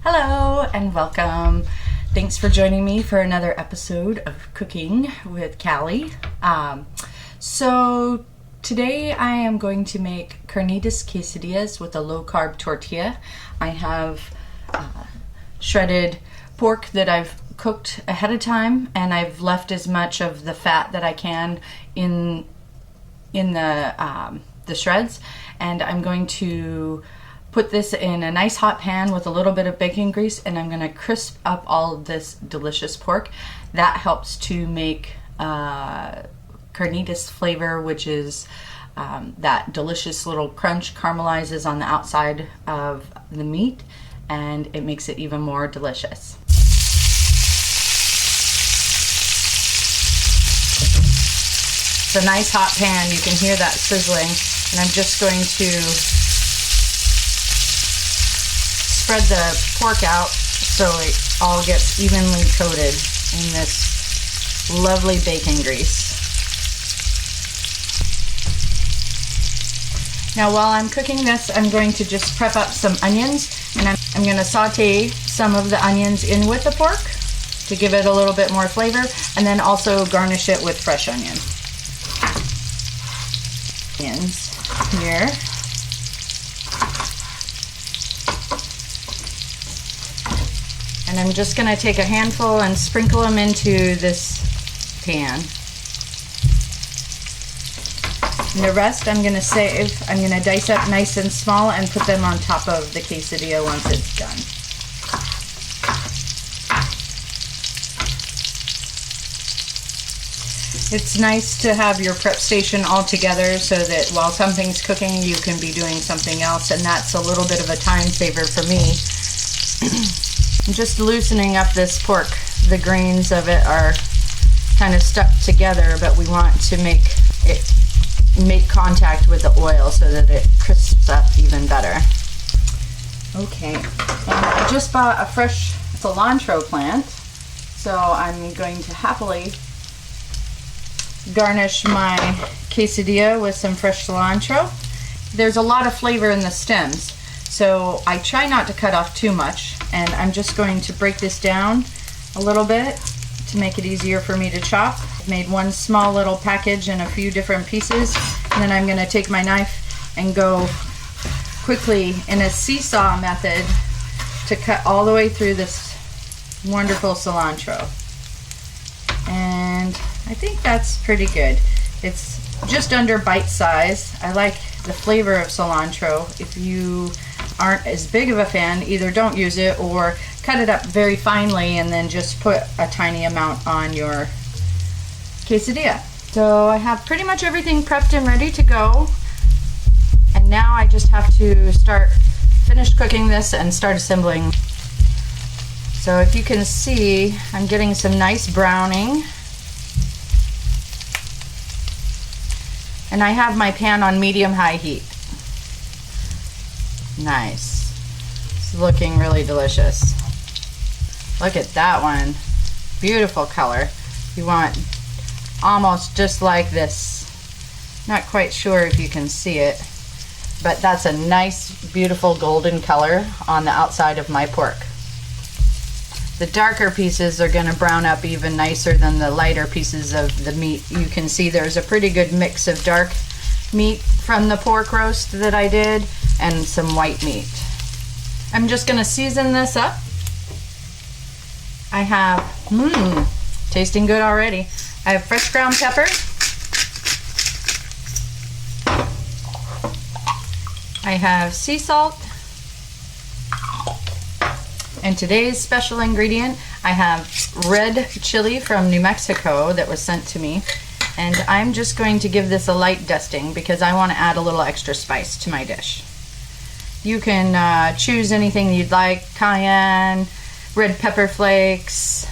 Hello and welcome. Thanks for joining me for another episode of Cooking with Callie. So today I am going to make Carnitas Quesadillas with a low-carb tortilla. I have shredded pork that I've cooked ahead of time, and I've left as much of the fat that I can in the shreds, and I'm going to put this in a nice hot pan with a little bit of bacon grease, and I'm going to crisp up all of this delicious pork. That helps to make carnitas flavor, which is that delicious little crunch caramelizes on the outside of the meat, and it makes it even more delicious. It's a nice hot pan. You can hear that sizzling, and I'm just going to spread the pork out so it all gets evenly coated in this lovely bacon grease. Now while I'm cooking this, I'm going to just prep up some onions, and I'm going to saute some of the onions in with the pork to give it a little bit more flavor, and then also garnish it with fresh onion. Onions here. And I'm just going to take a handful and sprinkle them into this pan. And the rest I'm going to save. I'm going to dice up nice and small and put them on top of the quesadilla once it's done. It's nice to have your prep station all together so that while something's cooking, you can be doing something else, and that's a little bit of a time saver for me. I'm just loosening up this pork. The grains of it are kind of stuck together, but we want to make contact with the oil so that it crisps up even better. Okay, and I just bought a fresh cilantro plant, so I'm going to happily garnish my quesadilla with some fresh cilantro. There's a lot of flavor in the stems, so I try not to cut off too much, and I'm just going to break this down a little bit to make it easier for me to chop. I've made one small little package in a few different pieces, and then I'm going to take my knife and go quickly in a seesaw method to cut all the way through this wonderful cilantro. And I think that's pretty good. It's just under bite size. I like the flavor of cilantro. If you aren't as big of a fan, either don't use it or cut it up very finely and then just put a tiny amount on your quesadilla. So I have pretty much everything prepped and ready to go, and now I just have to finish cooking this and start assembling. So if you can see, I'm getting some nice browning, and I have my pan on medium-high heat. Nice. It's looking really delicious. Look at that one. Beautiful color. You want almost just like this. Not quite sure if you can see it, but that's a nice, beautiful golden color on the outside of my pork. The darker pieces are going to brown up even nicer than the lighter pieces of the meat. You can see there's a pretty good mix of dark meat from the pork roast that I did and some white meat. I'm just going to season this up. I have, tasting good already. I have fresh ground pepper. I have sea salt. And today's special ingredient, I have red chili from New Mexico that was sent to me. And I'm just going to give this a light dusting because I want to add a little extra spice to my dish. You can choose anything you'd like, cayenne, red pepper flakes.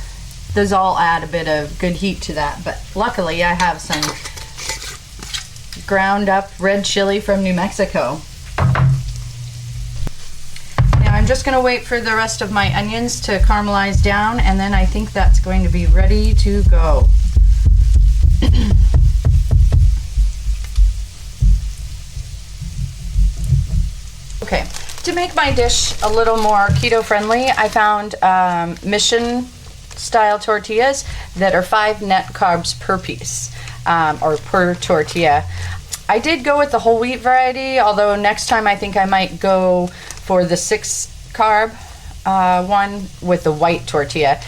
Those all add a bit of good heat to that, but luckily I have some ground up red chili from New Mexico. Now I'm just going to wait for the rest of my onions to caramelize down, and then I think that's going to be ready to go. Okay, To make my dish a little more keto friendly, I found Mission style tortillas that are 5 net carbs per piece, or per tortilla. I did go with the whole wheat variety, although next time I think I might go for the 6 carb one with the white tortilla.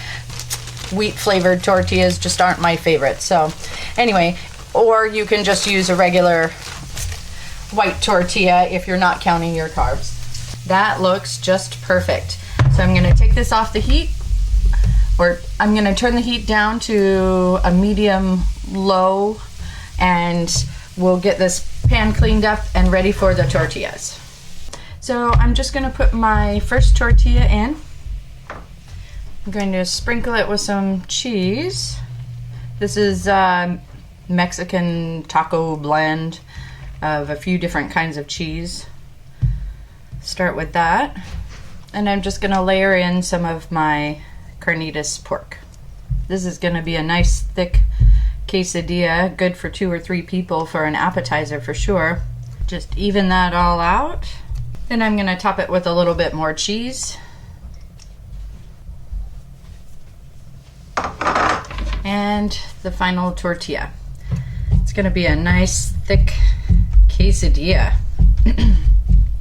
Wheat flavored tortillas just aren't my favorite. So anyway, or you can just use a regular white tortilla if you're not counting your carbs. That looks just perfect. So I'm gonna take this off the heat, or I'm gonna turn the heat down to a medium low, and we'll get this pan cleaned up and ready for the tortillas. So I'm just gonna put my first tortilla in. I'm going to sprinkle it with some cheese. This is Mexican taco blend of a few different kinds of cheese. Start with that. And I'm just gonna layer in some of my carnitas pork. This is gonna be a nice thick quesadilla, good for 2 or 3 people for an appetizer for sure. Just even that all out. Then I'm gonna top it with a little bit more cheese. And the final tortilla. It's gonna be a nice thick quesadilla.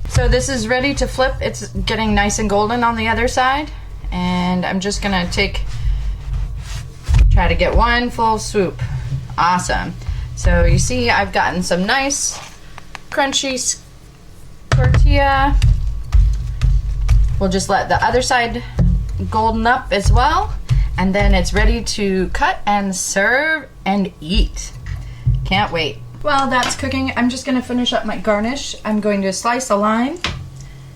So this is ready to flip. It's getting nice and golden on the other side. And I'm just gonna try to get one full swoop. Awesome. So you see I've gotten some nice crunchy tortilla. We'll just let the other side golden up as well. And then it's ready to cut and serve and eat. Can't wait. While that's cooking, I'm just gonna finish up my garnish. I'm going to slice a lime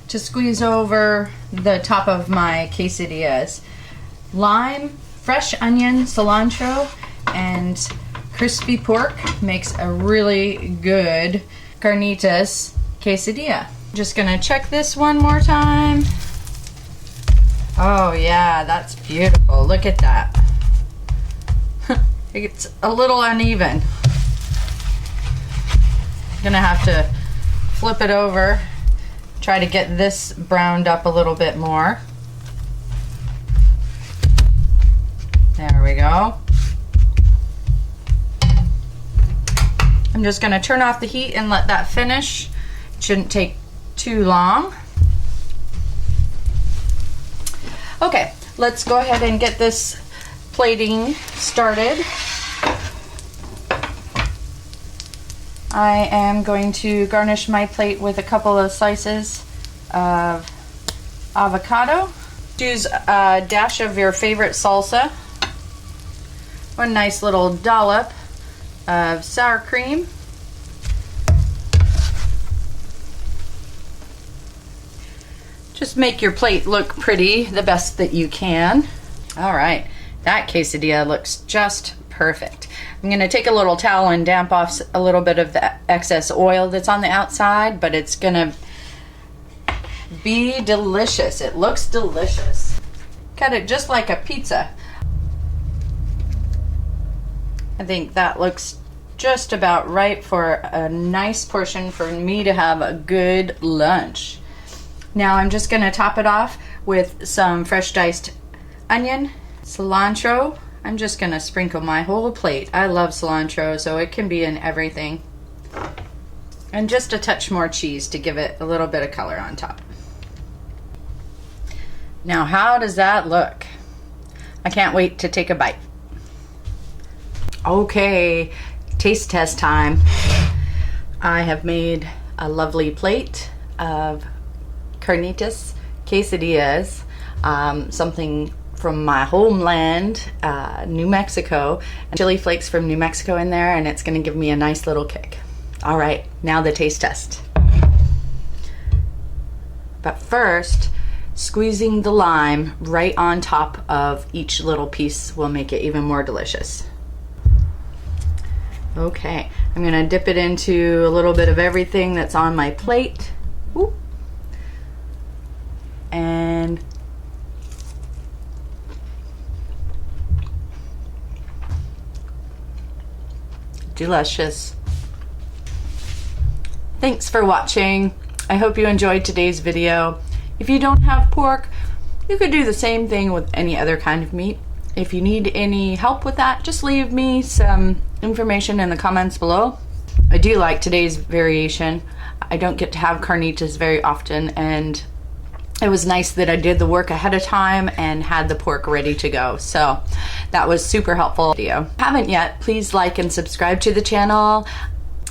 to squeeze over the top of my quesadillas. Lime, fresh onion, cilantro, and crispy pork makes a really good Carnitas Quesadilla. Just gonna check this one more time. Oh yeah, that's beautiful. Look at that. It's a little uneven. Gonna have to flip it over, try to get this browned up a little bit more. There we go. I'm just gonna turn off the heat and let that finish. It shouldn't take too long. Okay, let's go ahead and get this plating started. I am going to garnish my plate with a couple of slices of avocado. Choose a dash of your favorite salsa. One nice little dollop of sour cream. Just make your plate look pretty the best that you can. All right, that quesadilla looks just perfect. I'm gonna take a little towel and damp off a little bit of the excess oil that's on the outside, but it's gonna be delicious. It looks delicious. Cut it just like a pizza. I think that looks just about right for a nice portion for me to have a good lunch. Now I'm just gonna top it off with some fresh diced onion, cilantro. I'm just gonna sprinkle my whole plate. I love cilantro, so it can be in everything. And just a touch more cheese to give it a little bit of color on top. Now how does that look? I can't wait to take a bite. Okay, taste test time. I have made a lovely plate of Carnitas Quesadillas, something from my homeland, New Mexico, and chili flakes from New Mexico in there, and it's gonna give me a nice little kick. All right, now the taste test. But first, squeezing the lime right on top of each little piece will make it even more delicious. Okay, I'm gonna dip it into a little bit of everything that's on my plate. Ooh. And delicious. Thanks for watching. I hope you enjoyed today's video. If you don't have pork, you could do the same thing with any other kind of meat. If you need any help with that, just leave me some information in the comments below. I do like today's variation. I don't get to have carnitas very often, and it was nice that I did the work ahead of time and had the pork ready to go. So that was super helpful video. If you haven't yet, please like and subscribe to the channel.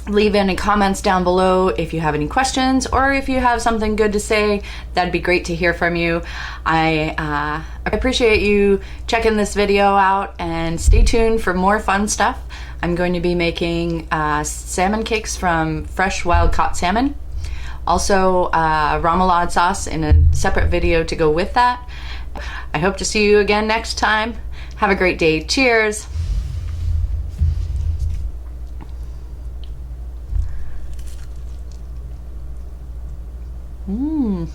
Leave any comments down below if you have any questions, or if you have something good to say. That'd be great to hear from you. I appreciate you checking this video out, and stay tuned for more fun stuff. I'm going to be making salmon cakes from fresh wild caught salmon. Also remoulade sauce in a separate video to go with that. I hope to see you again next time. Have a great day. Cheers. Mmm.